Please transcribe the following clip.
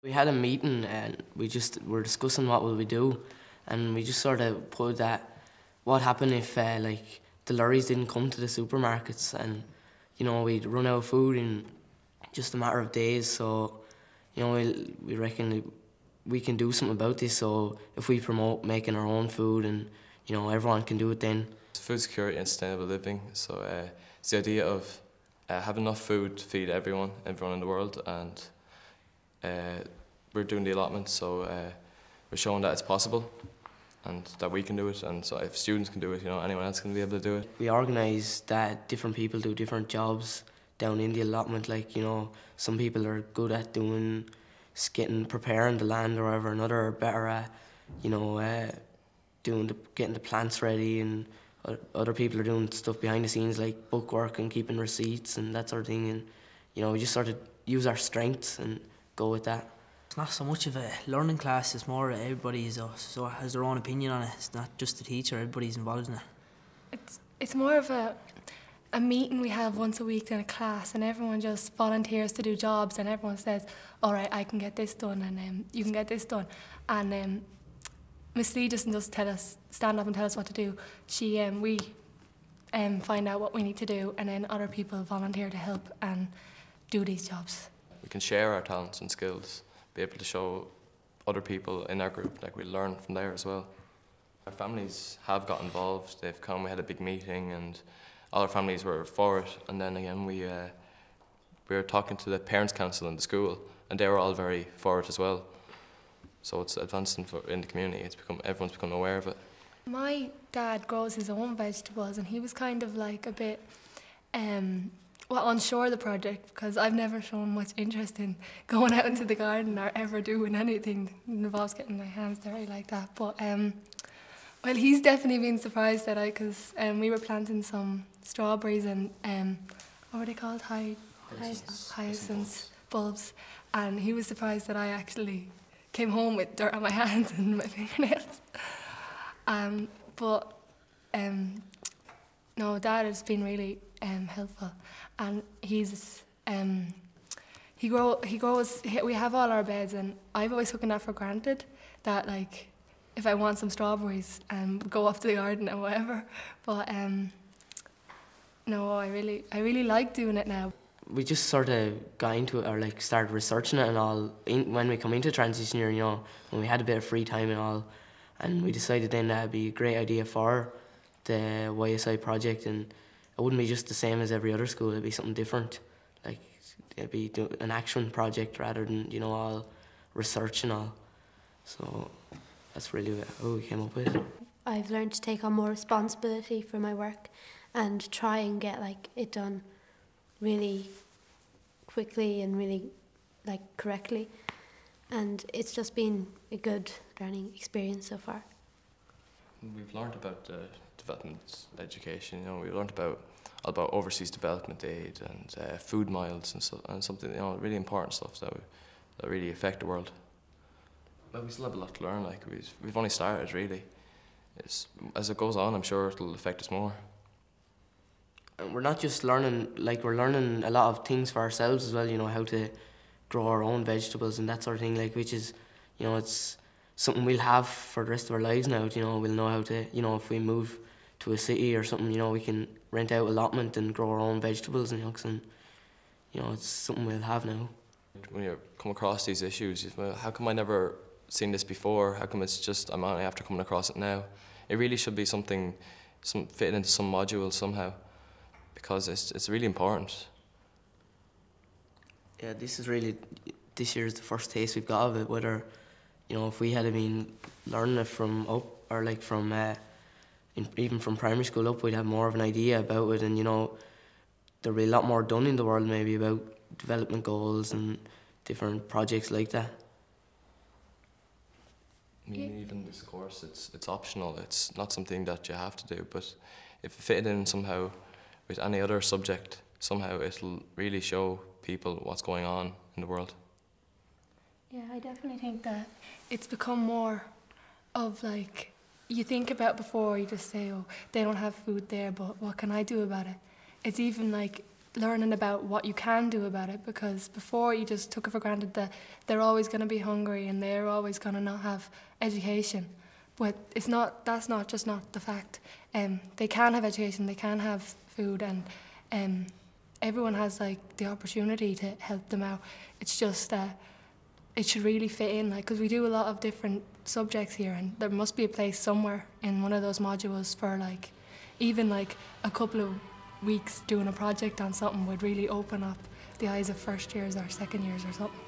We had a meeting and we just were discussing what will we do, and we just sort of put that what happened if like the lorries didn't come to the supermarkets, and we'd run out of food in just a matter of days. So we reckon we can do something about this. So if we promote making our own food, and everyone can do it then. Food security and sustainable living. So it's the idea of having enough food to feed everyone in the world, and we're doing the allotment, so we're showing that it's possible and that we can do it, and so if students can do it, anyone else can be able to do it. We organise that different people do different jobs down in the allotment. Like, some people are good at doing, preparing the land or whatever, another are better at, getting the plants ready, and other people are doing stuff behind the scenes like bookwork and keeping receipts and that sort of thing. And we just sort of use our strengths and go with that. It's not so much of a learning class, it's more everybody has their own opinion on it. It's not just the teacher, everybody's involved in it. It's more of a meeting we have once a week in a class, and everyone just volunteers to do jobs, and everyone says, all right, I can get this done, and you can get this done. And Miss Lee doesn't just stand up and tell us what to do. We find out what we need to do, and then other people volunteer to help and do these jobs. We can share our talents and skills, be able to show other people in our group, like we learn from there as well. Our families have got involved, they've come, we had a big meeting and all our families were for it, and then again we were talking to the parents' council in the school, and they were all very for it as well. So it's advancing in the community, everyone's become aware of it. My dad grows his own vegetables, and he was kind of like a bit unsure of the project, because I've never shown much interest in going out into the garden or ever doing anything that involves getting my hands dirty like that. But well, he's definitely been surprised at it, because we were planting some strawberries and what were they called? Hyacinth bulbs, and he was surprised that I actually came home with dirt on my hands and my fingernails. No, Dad has been really helpful, and we have all our beds, and I've always taken that for granted, that like if I want some strawberries go off to the garden or whatever. But no, I really like doing it now. We just sort of got into it, or like started researching it and all when we come into transition year, when we had a bit of free time and all, and we decided then that would be a great idea for the YSI project, and it wouldn't be just the same as every other school, it'd be something different. Like, it'd be an action project rather than, all research and all. So that's really what we came up with. I've learned to take on more responsibility for my work and try and get it done really quickly and really correctly, and it's just been a good learning experience so far. We've learned about development education. We learned all about overseas development aid and food miles and something, really important stuff that really affect the world. But we still have a lot to learn. Like we've only started really. As it goes on, I'm sure it'll affect us more. And we're not just learning, we're learning a lot of things for ourselves as well. How to grow our own vegetables and that sort of thing. Which is, it's something we'll have for the rest of our lives now. We'll know how to, if we move to a city or something, we can rent out allotment and grow our own vegetables and yucks, and it's something we'll have now. When you come across these issues, well, how come I never seen this before? How come it's just I'm only after coming across it now? It really should be something fitted into some module somehow, because it's really important. Yeah, this year's the first taste we've got of it. Whether, if we had been learning it from up, or even from primary school up, we'd have more of an idea about it, and there'd be a lot more done in the world maybe about development goals and different projects like that. I mean, even this course, it's optional. It's not something that you have to do, but if it fitted in somehow with any other subject, somehow it'll really show people what's going on in the world. Yeah, I definitely think that it's become more of you think about before, you just say, oh, they don't have food there, but what can I do about it? It's even learning about what you can do about it, because before you just took it for granted that they're always going to be hungry and they're always going to not have education. But it's not. That's not the fact. They can have education, they can have food, and everyone has like the opportunity to help them out. It's just that it should really fit in, like, because we do a lot of different subjects here, and there must be a place somewhere in one of those modules for like even like a couple of weeks doing a project on something would really open up the eyes of first years or second years or something.